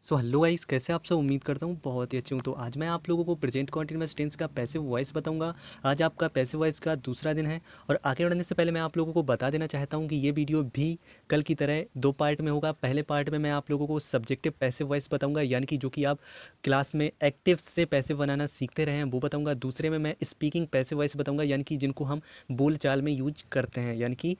So hello guys, कैसे आप सब? उम्मीद करता हूँ बहुत ही अच्छे हूँ। तो आज मैं आप लोगों को प्रेजेंट कॉन्टिन्यूअस टेंस का पैसिव वॉइस बताऊंगा। आज आपका पैसिव वॉइस का दूसरा दिन है। और आगे बढ़ने से पहले मैं आप लोगों को बता देना चाहता हूँ कि ये वीडियो भी कल की तरह दो पार्ट में होगा। पहले पार्ट में मैं आप लोगों को सब्जेक्टिव पैसिव वॉइस बताऊंगा, यानी कि जो कि आप क्लास में एक्टिव से पैसिव बनाना सीखते रहे हैं वो बताऊंगा। दूसरे में मैं स्पीकिंग पैसिव वॉइस बताऊंगा, यानी कि जिनको हम बोल चाल में यूज करते हैं, यानी कि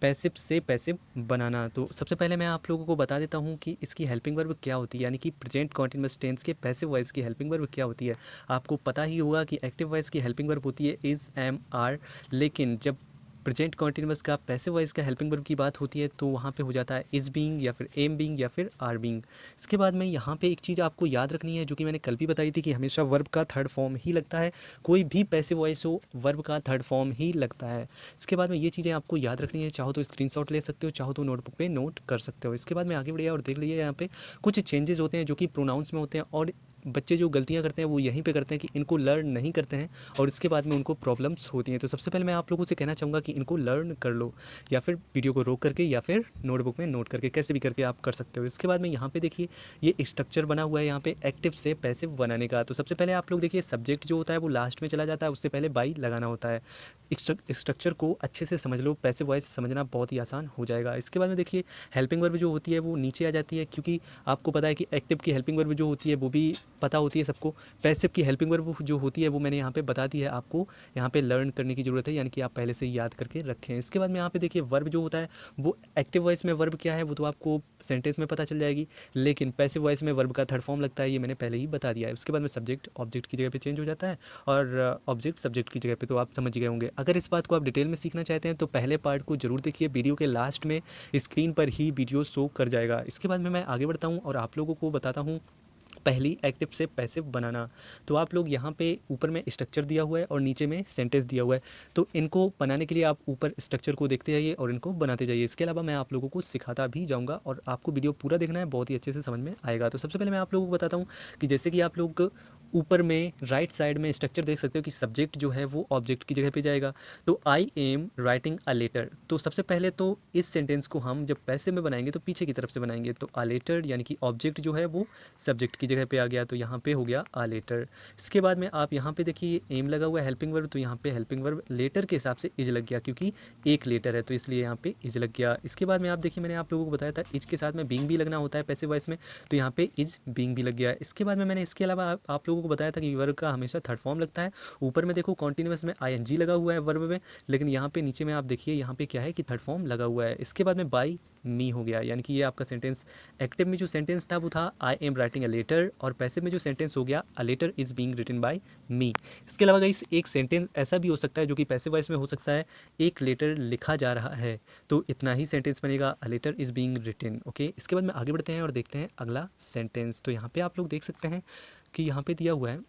पैसिव से पैसिव बनाना। तो सबसे पहले मैं आप लोगों को बता देता हूँ कि इसकी हेल्पिंग वर्ब क्या होती है, यानी कि प्रेजेंट कॉन्टिन्यूअस टेंस के पैसिव वॉइस की हेल्पिंग वर्ब क्या होती है। आपको पता ही होगा कि एक्टिव वॉइस की हेल्पिंग वर्ब होती है इज़, एम, आर। लेकिन जब प्रेजेंट कॉन्टिन्यूअस का पैसिव वॉइस का हेल्पिंग वर्ब की बात होती है तो वहाँ पे हो जाता है इज़ बीइंग, या फिर एम बीइंग, या फिर आर बीइंग। इसके बाद में यहाँ पे एक चीज़ आपको याद रखनी है, जो कि मैंने कल भी बताई थी, कि हमेशा वर्ब का थर्ड फॉर्म ही लगता है। कोई भी पैसिव वॉइस हो, वर्ब का थर्ड फॉर्म ही लगता है। इसके बाद में ये चीज़ें आपको याद रखनी है। चाहो तो स्क्रीनशॉट ले सकते हो, चाहो तो नोटबुक पे नोट कर सकते हो। इसके बाद में आगे बढ़िए और देख लीजिए, यहाँ पे कुछ चेंजेस होते हैं जो कि प्रोनाउंस में होते हैं, और बच्चे जो गलतियाँ करते हैं वो यहीं पे करते हैं कि इनको लर्न नहीं करते हैं, और इसके बाद में उनको प्रॉब्लम्स होती हैं। तो सबसे पहले मैं आप लोगों से कहना चाहूँगा कि इनको लर्न कर लो, या फिर वीडियो को रोक करके, या फिर नोटबुक में नोट करके, कैसे भी करके आप कर सकते हो। इसके बाद में यहाँ पे देखिए, ये स्ट्रक्चर बना हुआ है यहाँ पे एक्टिव से पैसिव बनाने का। तो सबसे पहले आप लोग देखिए, सब्जेक्ट जो होता है वो लास्ट में चला जाता है, उससे पहले बाई लगाना होता है। स्ट्रक्चर को अच्छे से समझ लो, पैसिव वॉइस समझना बहुत ही आसान हो जाएगा। इसके बाद में देखिए, हेल्पिंग वर्ब जो होती है वो नीचे आ जाती है, क्योंकि आपको पता है कि एक्टिव की हेल्पिंग वर्ब जो होती है वो भी पता होती है सबको। पैसिव की हेल्पिंग वर्ब जो होती है वो मैंने यहाँ पे बता दी है आपको। यहाँ पे लर्न करने की ज़रूरत है, यानी कि आप पहले से ही याद करके रखें। इसके बाद में यहाँ पे देखिए, वर्ब जो होता है वो एक्टिव वॉइस में वर्ब क्या है वो तो आपको सेंटेंस में पता चल जाएगी, लेकिन पैसिव वॉइस में वर्ब का थर्ड फॉर्म लगता है, ये मैंने पहले ही बता दिया है। उसके बाद में सब्जेक्ट ऑब्जेक्ट की जगह पे चेंज हो जाता है, और ऑब्जेक्ट सब्जेक्ट की जगह पे, तो आप समझ गए होंगे। अगर इस बात को आप डिटेल में सीखना चाहते हैं तो पहले पार्ट को जरूर देखिए, वीडियो के लास्ट में स्क्रीन पर ही वीडियो शो कर जाएगा। इसके बाद में मैं आगे बढ़ता हूँ और आप लोगों को बताता हूँ पहली एक्टिव से पैसिव बनाना। तो आप लोग यहाँ पे ऊपर में स्ट्रक्चर दिया हुआ है और नीचे में सेंटेंस दिया हुआ है। तो इनको बनाने के लिए आप ऊपर स्ट्रक्चर को देखते जाइए और इनको बनाते जाइए। इसके अलावा मैं आप लोगों को सिखाता भी जाऊँगा, और आपको वीडियो पूरा देखना है, बहुत ही अच्छे से समझ में आएगा। तो सबसे पहले मैं आप लोगों को बताता हूँ कि जैसे कि आप लोग ऊपर में राइट साइड में स्ट्रक्चर देख सकते हो कि सब्जेक्ट जो है वो ऑब्जेक्ट की जगह पे जाएगा। तो I am writing a letter, तो सबसे पहले तो इस सेंटेंस को हम जब पैसिव में बनाएंगे तो पीछे की तरफ से बनाएंगे। तो अ लेटर, यानी कि ऑब्जेक्ट जो है वो सब्जेक्ट की जगह पे आ गया, तो यहाँ पे हो गया आ लेटर। इसके बाद में आप यहाँ पे देखिए, एम लगा हुआ है हेल्पिंग वर्ब, तो यहाँ पे हेल्पिंग वर्ब लेटर के हिसाब से इज लग गया, क्योंकि एक लेटर है तो इसलिए यहाँ पे इज लग गया। इसके बाद में आप देखिए, मैंने आप लोगों को बताया था इज के साथ में बीइंग भी लगना होता है पैसिव वॉइस में, तो यहाँ पे इज बीइंग भी लग गया। इसके बाद में मैंने इसके अलावा आप लोगों को बताया था कि वर्ब का हमेशा थर्ड फॉर्म लगता है। ऊपर में देखो कॉन्टिन्यूस में आईएनजी लगा हुआ है वर्ब में, लेकिन यहाँ पे नीचे में आप देखिए, यहाँ पे क्या है कि थर्ड फॉर्म लगा हुआ है। इसके बाद में बाई मी हो गया, यानी कि ये आपका सेंटेंस एक्टिव में जो सेंटेंस था वो था I am writing a letter, और पैसिव में जो सेंटेंस हो गया a letter is being written by me. इसके अलावा गाइस, एक सेंटेंस ऐसा भी हो सकता है जो कि पैसिव वॉइस में हो सकता है, एक लेटर लिखा जा रहा है, तो इतना ही सेंटेंस बनेगा, a letter is being written. Okay, इसके बाद में आगे बढ़ते हैं और देखते हैं अगला सेंटेंस। तो यहाँ पे आप लोग देख सकते हैं कि यहाँ पे दिया हुआ है,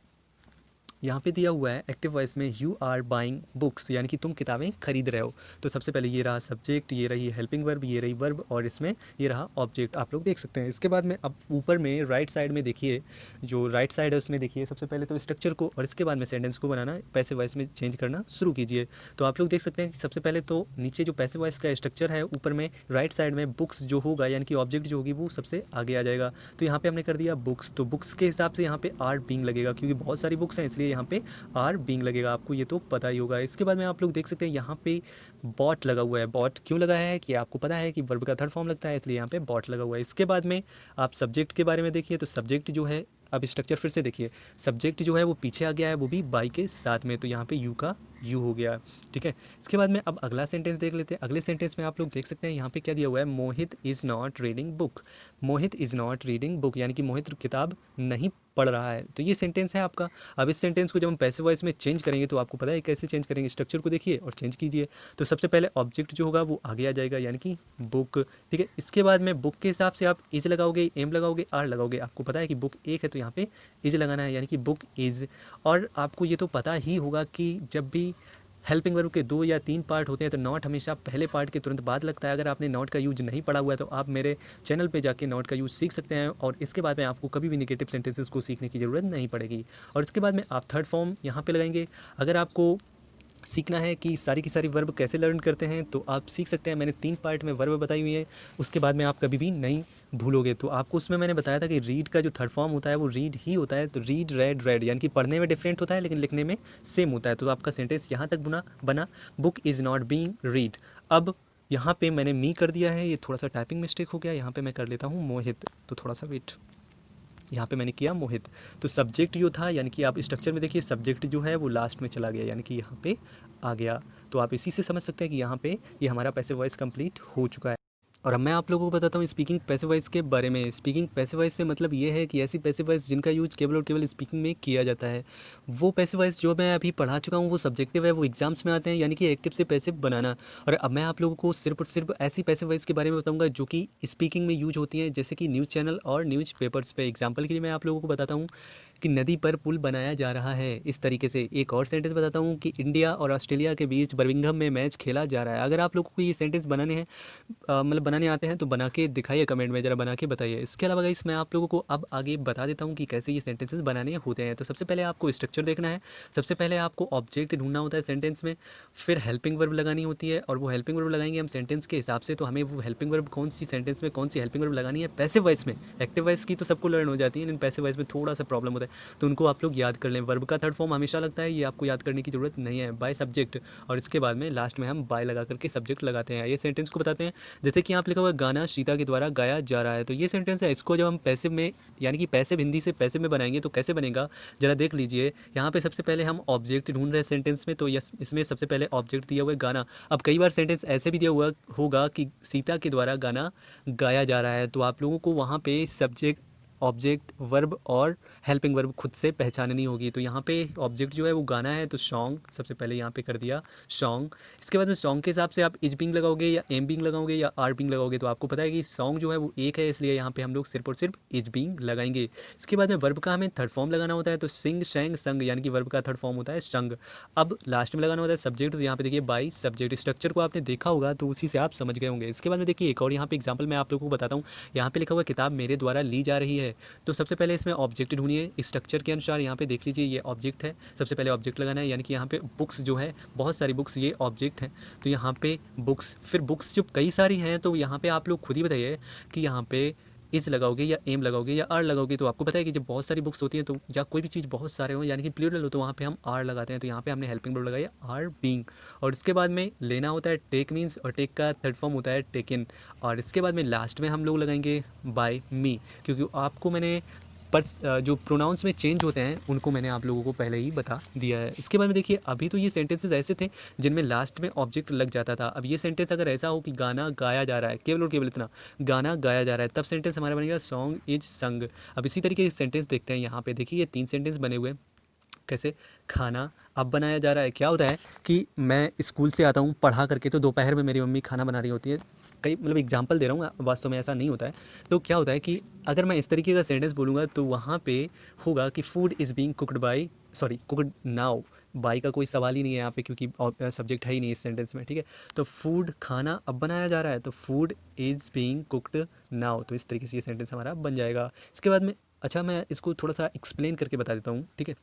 यहाँ पे दिया हुआ है एक्टिव वॉइस में यू आर बाइंग बुक्स, यानी कि तुम किताबें खरीद रहे हो। तो सबसे पहले ये रहा सब्जेक्ट, ये रही हेल्पिंग वर्ब, ये रही वर्ब, और इसमें ये रहा ऑब्जेक्ट, आप लोग देख सकते हैं। इसके बाद में अब ऊपर में राइट साइड में देखिए, जो राइट साइड है उसमें देखिए, सबसे पहले तो स्ट्रक्चर को और इसके बाद में सेंटेंस को बनाना पैसिव वॉइस में चेंज करना शुरू कीजिए। तो आप लोग देख सकते हैं कि सबसे पहले तो नीचे जो पैसिव वॉइस का स्ट्रक्चर है, ऊपर में राइट साइड में बुक्स जो होगा, यानी कि ऑब्जेक्ट जो होगी वो सबसे आगे आ जाएगा। तो यहाँ पे हमने कर दिया बुक्स, तो बुक्स के हिसाब से यहाँ पे आर बीइंग लगेगा, क्योंकि बहुत सारी बुक्स हैं इसलिए यहाँ पे आर बीइंग लगेगा, आपको ये तो पता ही होगा। इसके बाद में आप लोग देख सकते हैं यहाँ पे बॉट लगा हुआ है। बॉट क्यों लगा है कि आपको पता है कि वर्ब का थर्ड फॉर्म लगता है, इसलिए यहाँ पे बॉट लगा हुआ है। इसके बाद में आप सब्जेक्ट के बारे में देखिए, तो सब्जेक्ट जो है, अब स्ट्रक्चर फिर से देखिए, सब्जेक्ट जो है वो पीछे आ गया है, वो भी बाई के साथ में, तो यहाँ पे यू का यू हो गया। ठीक है, इसके बाद में अब अगला सेंटेंस देख लेते हैं। अगले सेंटेंस में आप लोग देख सकते हैं यहाँ पे क्या दिया हुआ है, Mohit is not reading book. Mohit is not reading book, यानी कि मोहित किताब नहीं पढ़ रहा है, तो ये सेंटेंस है आपका। अब इस सेंटेंस को जब हम पैसिव वॉइस में चेंज करेंगे तो आपको पता है कैसे चेंज करेंगे, स्ट्रक्चर को देखिए और चेंज कीजिए। तो सबसे पहले ऑब्जेक्ट जो होगा वो आगे आ जाएगा, यानी कि बुक। ठीक है, इसके बाद में बुक के हिसाब से आप इज लगाओगे, एम लगाओगे, आर लगाओगे। आपको पता है कि बुक एक है तो यहाँ पे इज लगाना है, यानी कि बुक इज। और आपको ये तो पता ही होगा कि जब भी हेल्पिंग वर्ब के दो या तीन पार्ट होते हैं तो नॉट हमेशा पहले पार्ट के तुरंत बाद लगता है। अगर आपने नॉट का यूज नहीं पढ़ा हुआ है तो आप मेरे चैनल पे जाके नॉट का यूज सीख सकते हैं, और इसके बाद में आपको कभी भी निगेटिव सेंटेंसेस को सीखने की ज़रूरत नहीं पड़ेगी। और इसके बाद में आप थर्ड फॉर्म यहाँ पे लगाएंगे। अगर आपको सीखना है कि सारी की सारी वर्ब कैसे लर्न करते हैं तो आप सीख सकते हैं। मैंने 3 पार्ट में वर्ब बताई हुई है, उसके बाद में आप कभी भी नहीं भूलोगे। तो आपको उसमें मैंने बताया था कि रीड का जो थर्ड फॉर्म होता है वो रीड ही होता है। तो रीड, रेड, रेड, यानी कि पढ़ने में डिफरेंट होता है लेकिन लिखने में सेम होता है। तो आपका सेंटेंस यहाँ तक बना book is not being read. अब यहाँ पे मैंने मी कर दिया है, ये थोड़ा सा टाइपिंग मिस्टेक हो गया। यहाँ पे मैं कर लेता हूँ मोहित, तो थोड़ा सा वेट, यहाँ पे मैंने किया मोहित। तो सब्जेक्ट जो था, यानी कि आप स्ट्रक्चर में देखिए सब्जेक्ट जो है वो लास्ट में चला गया, यानी कि यहाँ पे आ गया। तो आप इसी से समझ सकते हैं कि यहाँ पे ये हमारा पैसिव वॉइस कंप्लीट हो चुका है। और अब मैं आप लोगों को बताता हूँ स्पीकिंग पैसिव वॉइस के बारे में। स्पीकिंग पैसिव वॉइस से मतलब ये है कि ऐसी पैसिव वॉइस जिनका यूज केवल और केवल स्पीकिंग में किया जाता है। वो पैसिव वॉइस जो मैं अभी पढ़ा चुका हूँ वो सब्जेक्टिव है, वो एग्जाम्स में आते हैं, यानी कि एक्टिव से पैसिव बनाना। और अब मैं आप लोगों को सिर्फ और सिर्फ ऐसी पैसिव वॉइस के बारे में बताऊंगा जो कि स्पीकिंग में यूज होती हैं, जैसे कि न्यूज़ चैनल और न्यूज़ पेपर्स पे। एग्जाम्पल के लिए मैं आप लोगों को बताता हूँ कि नदी पर पुल बनाया जा रहा है, इस तरीके से। एक और सेंटेंस बताता हूँ कि इंडिया और ऑस्ट्रेलिया के बीच बर्मिंघम में मैच खेला जा रहा है। अगर आप लोगों को ये सेंटेंस बनाने हैं, मतलब बनाने आते हैं तो बना के दिखाइए, कमेंट में ज़रा बना के बताइए। इसके अलावा गाइस मैं आप लोगों को अब आगे बता देता हूँ कि कैसे ये सेंटेंसेस बनाने होते हैं। तो सबसे पहले आपको स्ट्रक्चर देखना है। सबसे पहले आपको ऑब्जेक्ट ढूंढना होता है सेंटेंस में, फिर हेल्पिंग वर्ब लगानी होती है, और वो हेल्पिंग वर्ब लगाएंगे हम सेंटेंस के हिसाब से। तो हमें वो हेल्पिंग वर्ब कौन सी सेंटेंस में कौन सी हेल्पिंग वर्ब लगानी है पैसिव वॉइस में। एक्टिव वॉइस की तो सबको लर्न हो जाती है, लेकिन पैसिव वॉइस में थोड़ा सा प्रॉब्लम होता है, तो उनको आप लोग याद कर लें। वर्ब का थर्ड फॉर्म हमेशा लगता है, ये आपको याद करने की जरूरत नहीं है, बाय सब्जेक्ट। और इसके बाद में लास्ट में हम बाय लगा करके सब्जेक्ट लगाते हैं। ये सेंटेंस को बताते हैं, जैसे कि यहाँ पे लिखा हुआ है गाना सीता के द्वारा गाया जा रहा है। तो ये सेंटेंस है, इसको जब हम पैसिव में, यानी कि पैसिव हिंदी से पैसिव में बनाएंगे तो कैसे बनेगा जरा देख लीजिए। यहाँ पे सबसे पहले हम ऑब्जेक्ट ढूंढ रहे हैं सेंटेंस में, तो यस इसमें सबसे पहले ऑब्जेक्ट दिया हुआ है गाना। अब कई बार सेंटेंस ऐसे भी दिया हुआ होगा कि सीता के द्वारा गाना गाया जा रहा है, तो आप लोगों को वहाँ पे सब्जेक्ट, ऑब्जेक्ट, वर्ब और हेल्पिंग वर्ब खुद से पहचाननी होगी। तो यहाँ पे ऑब्जेक्ट जो है वो गाना है, तो सॉन्ग सबसे पहले यहाँ पे कर दिया सॉन्ग। इसके बाद में सॉन्ग के हिसाब से आप इज बिंग लगाओगे या एम बिंग लगाओगे या आर बिंग लगाओगे, तो आपको पता है कि सॉन्ग जो है वो एक है, इसलिए यहाँ पे हम लोग सिर्फ और सिर्फ इज बिंग लगाएंगे। इसके बाद में वर्ब का हमें थर्ड फॉर्म लगाना होता है, तो सिंग, शैंग, संग, यानी कि वर्ब का थर्ड फॉर्म होता है संग। अब लास्ट में लगाना होता है सब्जेक्ट, तो यहाँ पे देखिए बाई सब्जेक्ट। स्ट्रक्चर को आपने देखा होगा तो उसी से आप समझ गए होंगे। इसके बाद में देखिए एक और यहाँ पे एग्जाम्पल मैं आप लोगों को बताता हूँ। यहाँ पे लिखा हुआ किताब मेरे द्वारा ली जा रही है। तो सबसे पहले इसमें ऑब्जेक्ट ढूंढिए स्ट्रक्चर के अनुसार। यहाँ पे देख लीजिए ये ऑब्जेक्ट है, सबसे पहले ऑब्जेक्ट लगाना है, यानी कि यहाँ पे बुक्स जो है, बहुत सारी बुक्स, ये ऑब्जेक्ट है। तो यहाँ पे बुक्स, फिर बुक्स जो कई सारी हैं तो यहाँ पे आप लोग खुद ही बताइए कि यहाँ पे इज लगाओगे या एम लगाओगे या आर लगाओगे। तो आपको पता है कि जब बहुत सारी बुक्स होती हैं तो, या कोई भी चीज़ बहुत सारे हो यानी कि प्लूरल हो, तो वहाँ पे हम आर लगाते हैं। तो यहाँ पे हमने हेल्पिंग वर्ब लगाई आर बीइंग। और इसके बाद में लेना होता है टेक मीन्स, और टेक का थर्ड फॉर्म होता है टेकन। और इसके बाद में लास्ट में हम लोग लगाएंगे बाय मी, क्योंकि आपको मैंने पर जो प्रोनाउंस में चेंज होते हैं उनको मैंने आप लोगों को पहले ही बता दिया है। इसके बाद में देखिए अभी तो ये सेंटेंसेस ऐसे थे जिनमें लास्ट में ऑब्जेक्ट लग जाता था। अब ये सेंटेंस अगर ऐसा हो कि गाना गाया जा रहा है, केवल और केवल इतना, गाना गाया जा रहा है, तब सेंटेंस हमारा बनेगा सॉन्ग इज संग। अब इसी तरीके के सेंटेंस देखते हैं। यहाँ पे देखिए ये 3 सेंटेंस बने हुए हैं। कैसे? खाना अब बनाया जा रहा है। क्या होता है कि मैं स्कूल से आता हूँ पढ़ा करके, तो दोपहर में मेरी मम्मी खाना बना रही होती है। कई मतलब एग्जांपल दे रहा हूँ, वास्तव में ऐसा नहीं होता है। तो क्या होता है कि अगर मैं इस तरीके का सेंटेंस बोलूँगा तो वहाँ पे होगा कि food is being cooked bye, sorry cooked now. By का कोई सवाल ही नहीं है यहाँ पे, क्योंकि सब्जेक्ट है ही नहीं इस सेंटेंस में, ठीक है। तो फूड, खाना अब बनाया जा रहा है, तो food is being cooked now. तो इस तरीके से ये सेंटेंस हमारा बन जाएगा। इसके बाद में, अच्छा मैं इसको थोड़ा सा एक्सप्लेन करके बता देता हूँ, ठीक है।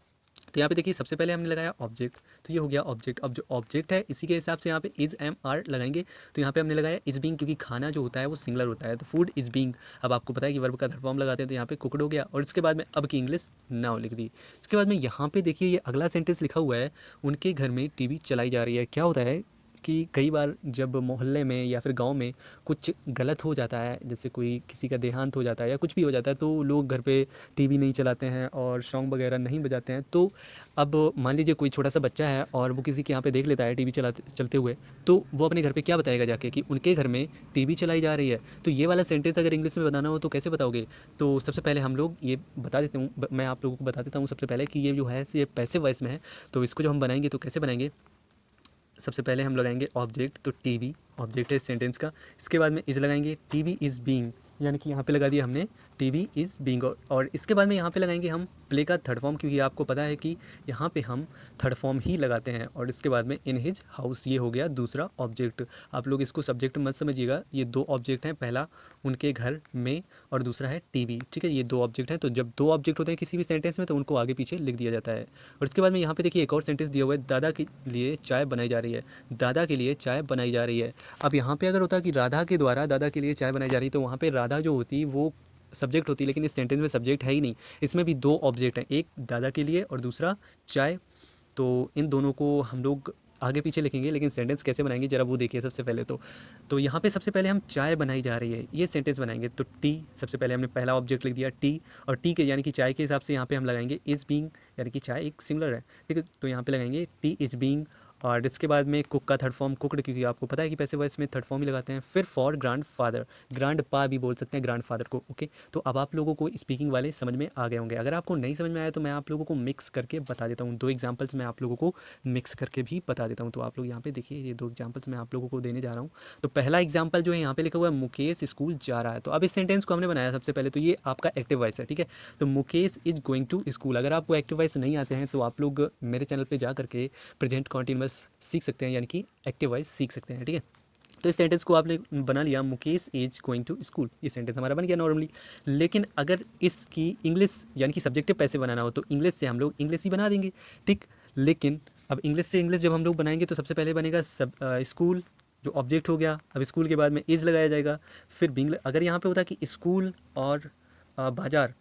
तो यहाँ पे देखिए सबसे पहले हमने लगाया ऑब्जेक्ट, तो ये हो गया ऑब्जेक्ट। अब जो ऑब्जेक्ट है इसी के हिसाब से यहाँ पे इज एम आर लगाएंगे। तो यहाँ पे हमने लगाया इज बीइंग, क्योंकि खाना जो होता है वो सिंगुलर होता है, तो फूड इज बीइंग। अब आपको पता है कि वर्ब का थर्ड फॉर्म लगाते हैं, तो यहाँ पे कुकड हो गया। और इसके बाद में अब की इंग्लिश नाउ लिख दी। इसके बाद में यहाँ पे देखिए ये अगला सेंटेंस लिखा हुआ है, उनके घर में टीवी चलाई जा रही है। क्या होता है कि कई बार जब मोहल्ले में या फिर गांव में कुछ गलत हो जाता है, जैसे कोई किसी का देहांत हो जाता है या कुछ भी हो जाता है, तो लोग घर पे टीवी नहीं चलाते हैं और सॉन्ग वगैरह नहीं बजाते हैं। तो अब मान लीजिए कोई छोटा सा बच्चा है और वो किसी के यहाँ पे देख लेता है टीवी चलते हुए, तो वो अपने घर पे क्या बताएगा जाके कि उनके घर में टीवी चलाई जा रही है। तो ये वाला सेंटेंस अगर इंग्लिश में बताना हो तो कैसे बताओगे? तो सबसे पहले हम लोग ये बता देते हूँ, मैं आप लोगों को बता देता हूँ सबसे पहले कि ये जो है ये पैसिव वॉइस में है। तो इसको जब हम बनाएंगे तो कैसे बनाएंगे? सबसे पहले हम लगाएंगे ऑब्जेक्ट, तो टीवी ऑब्जेक्ट है इस सेंटेंस का। इसके बाद में इज लगाएंगे, टीवी इज़ बीइंग, यानी कि यहाँ पे लगा दिया हमने टीवी इज़ बीइंग। और इसके बाद में यहाँ पे लगाएंगे हम प्ले का थर्ड फॉर्म, क्योंकि आपको पता है कि यहाँ पे हम थर्ड फॉर्म ही लगाते हैं। और इसके बाद में इन हिज हाउस, ये हो गया दूसरा ऑब्जेक्ट। आप लोग इसको सब्जेक्ट मत समझिएगा, ये दो ऑब्जेक्ट हैं, पहला उनके घर में और दूसरा है टीवी, ठीक है। ये दो ऑब्जेक्ट हैं, तो जब दो ऑब्जेक्ट होते हैं किसी भी सेंटेंस में तो उनको आगे पीछे लिख दिया जाता है। और इसके बाद में यहाँ पे देखिए एक और सेंटेंस दिया हुआ है, दादा के लिए चाय बनाई जा रही है। दादा के लिए चाय बनाई जा रही है। अब यहाँ पे अगर होता कि राधा के द्वारा दादा के लिए चाय बनाई जा रही, तो वहाँ पे राधा जो होती वो सब्जेक्ट होती, लेकिन इस सेंटेंस में सब्जेक्ट है ही नहीं। इसमें भी दो ऑब्जेक्ट हैं, एक दादा के लिए और दूसरा चाय। तो इन दोनों को हम लोग आगे पीछे लिखेंगे, लेकिन सेंटेंस कैसे बनाएंगे जरा वो देखिए। सबसे पहले तो यहाँ पे सबसे पहले हम चाय बनाई जा रही है ये सेंटेंस बनाएंगे। तो टी, सबसे पहले हमने पहला ऑब्जेक्ट लिख दिया टी, और टी के यानी कि चाय के हिसाब से यहाँ पे हम लगाएंगे इज़ बीइंग, यानी कि चाय एक सिंगुलर है, ठीक है। तो यहाँ पे लगाएंगे टी इज़ बीइंग। और इसके बाद में कुक का थर्ड फॉर्म कुकड, क्योंकि आपको पता है कि पैसिव वॉइस में थर्ड फॉर्म ही लगाते हैं। फिर फॉर ग्रैंड फादर, ग्रैंड पा भी बोल सकते हैं ग्रैंड फादर को, ओके। तो अब आप लोगों को स्पीकिंग वाले समझ में आ गए होंगे। अगर आपको नहीं समझ में आया तो मैं आप लोगों को मिक्स करके बता देता हूँ, दो एग्जाम्पल्स मैं आप लोगों को मिक्स करके भी बता देता हूँ। तो आप लोग यहाँ पे देखिए, ये दो एग्जाम्पल्स मैं आप लोगों को देने जा रहा हूँ। तो पहला एग्जाम्पल जो है यहाँ पे लिखा हुआ है, मुकेश स्कूल जा रहा है। तो अब इस सेंटेंस को हमने बनाया सबसे पहले, तो ये आपका एक्टिव वॉइस है, ठीक है। तो Mukesh is going to school. अगर आपको एक्टिव वॉइस नहीं आते हैं तो आप लोग मेरे चैनल पर जा करके प्रेजेंट कॉन्टिन्यूअस सीख सकते हैं, यानी कि एक्टिव वॉइस सीख सकते हैं, ठीक है। तो इस सेंटेंस को आपने बना लिया, Mukesh is going to school, ये सेंटेंस हमारा बन गया नॉर्मली। लेकिन अगर इसकी इंग्लिश यानी कि सब्जेक्टिव पैसे बनाना हो तो इंग्लिश से हम लोग इंग्लिश ही बना देंगे, ठीक। लेकिन अब इंग्लिश से इंग्लिश जब हम लोग बनाएंगे तो सबसे पहले बनेगा स्कूल, जो ऑब्जेक्ट हो गया। अब स्कूल के बाद में इज़ लगाया जाएगा, फिर बिंग। अगर यहाँ पे होता कि स्कूल और बाजार,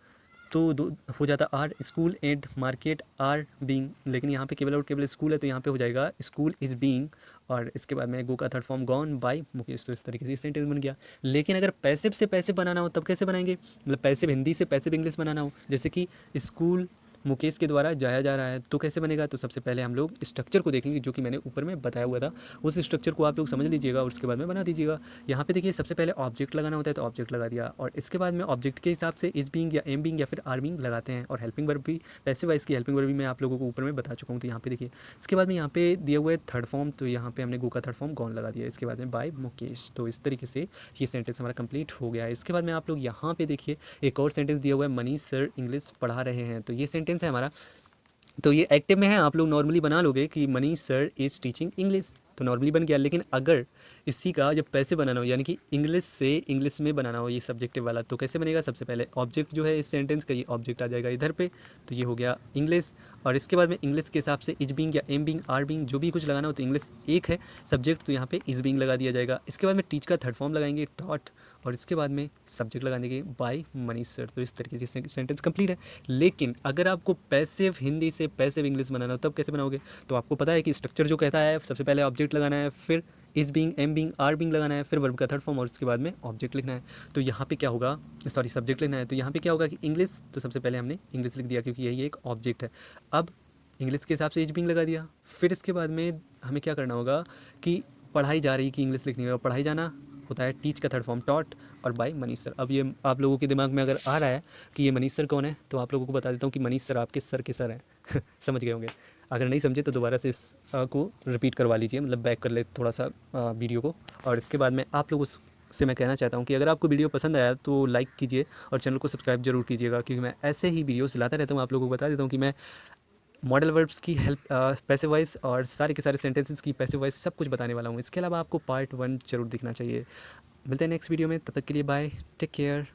तो दो हो जाता are, school and market are being. लेकिन यहाँ पे केवल और केवल स्कूल है, तो यहाँ पे हो जाएगा स्कूल इज़ बीइंग। और इसके बाद में गो का third form gone by Mukesh. तो इस तरीके से सेंटेंस बन गया। लेकिन अगर पैसिव से पैसिव बनाना हो तब कैसे बनाएंगे, मतलब पैसिव हिंदी से पैसिव इंग्लिश बनाना हो, जैसे कि स्कूल मुकेश के द्वारा जाया जा रहा है, तो कैसे बनेगा। तो सबसे पहले हम लोग स्ट्रक्चर को देखेंगे जो कि मैंने ऊपर में बताया हुआ था, उस स्ट्रक्चर को आप लोग समझ लीजिएगा और उसके बाद में बना दीजिएगा। यहाँ पे देखिए सबसे पहले ऑब्जेक्ट लगाना होता है, तो ऑब्जेक्ट लगा दिया, और इसके बाद में ऑब्जेक्ट के हिसाब से इज बीइंग या एम बीइंग या फिर आर बीइंग लगाते हैं। और हेल्पिंग वर्ब भी, पैसिव वॉइस की हेल्पिंग वर्ब भी मैं आप लोगों को ऊपर में बता चुका हूँ। तो यहाँ पे देखिए इसके बाद में यहाँ पे दिया हुआ है थर्ड फॉर्म, तो यहाँ पे हमने गो का थर्ड फॉर्म गॉन लगा दिया, इसके बाद में बाय मुकेश। तो इस तरीके से ये सेंटेंस हमारा कंप्लीट हो गया है। इसके बाद में आप लोग यहाँ पे देखिए एक और सेंटेंस दिया हुआ है, मनीष सर इंग्लिश पढ़ा रहे हैं। तो ये सेंटेंस है हमारा, तो ये एक्टिव में है, आप लोग नॉर्मली बना लोगे कि Manish sir is teaching English, तो नॉर्मली बन गया। लेकिन अगर इसी का जब पैसे बनाना हो, यानी कि इंग्लिश से इंग्लिश में बनाना हो ये सब्जेक्टिव वाला, तो कैसे बनेगा। सबसे पहले ऑब्जेक्ट जो है इस सेंटेंस का, ये ऑब्जेक्ट आ जाएगा इधर पे, तो ये हो गया इंग्लिश। और इसके बाद में इंग्लिश के हिसाब से इज बीइंग या एम बीइंग आर बीइंग जो भी कुछ लगाना हो, तो इंग्लिश एक है सब्जेक्ट, तो यहाँ पे इज बीइंग लगा दिया जाएगा। इसके बाद में टीच का थर्ड फॉर्म लगाएंगे टॉट, और इसके बाद में सब्जेक्ट लगा देंगे बाय मनीष सर। तो इस तरीके से सेंटेंस कंप्लीट है। लेकिन अगर आपको पैसिव हिंदी से पैसिव इंग्लिश बनाना हो तब कैसे बनाओगे, तो आपको पता है कि स्ट्रक्चर जो कहता है सबसे पहले ऑब्जेक्ट लगाना है, फिर is being am being are being लगाना है, फिर वर्ब का थर्ड फॉर्म और उसके बाद में ऑब्जेक्ट लिखना है। तो यहाँ पे क्या होगा, सॉरी सब्जेक्ट लिखना है। तो यहाँ पे क्या होगा कि इंग्लिश, तो सबसे पहले हमने इंग्लिश लिख दिया क्योंकि यही एक ऑब्जेक्ट है। अब इंग्लिश के हिसाब से इज बीइंग लगा दिया, फिर इसके बाद में हमें क्या करना होगा कि पढ़ाई जा रही, कि इंग्लिश लिखनी है, और पढ़ाई जाना होता है टीच का थर्ड फॉर्म टॉट और बाय मनीष सर। अब ये आप लोगों के दिमाग में अगर आ रहा है कि ये मनीष सर कौन है, तो आप लोगों को बता देता हूँ कि मनीष सर आपके सर के सर हैं समझ गए होंगे। अगर नहीं समझे तो दोबारा से इस को रिपीट करवा लीजिए, मतलब बैक कर ले थोड़ा सा वीडियो को। और इसके बाद में आप लोगों से मैं कहना चाहता हूँ कि अगर आपको वीडियो पसंद आया तो लाइक कीजिए और चैनल को सब्सक्राइब जरूर कीजिएगा, क्योंकि मैं ऐसे ही वीडियोस लाता रहता हूँ। आप लोगों को बता देता हूँ कि मैं मॉडल वर्ब्स की हेल्प, पैसिव वॉइस और सारे के सारे सेंटेंसेस की पैसिव वॉइस सब कुछ बताने वाला हूँ। इसके अलावा आपको पार्ट 1 जरूर दिखना चाहिए। मिलते हैं नेक्स्ट वीडियो में, तब तक के लिए बाय, टेक केयर।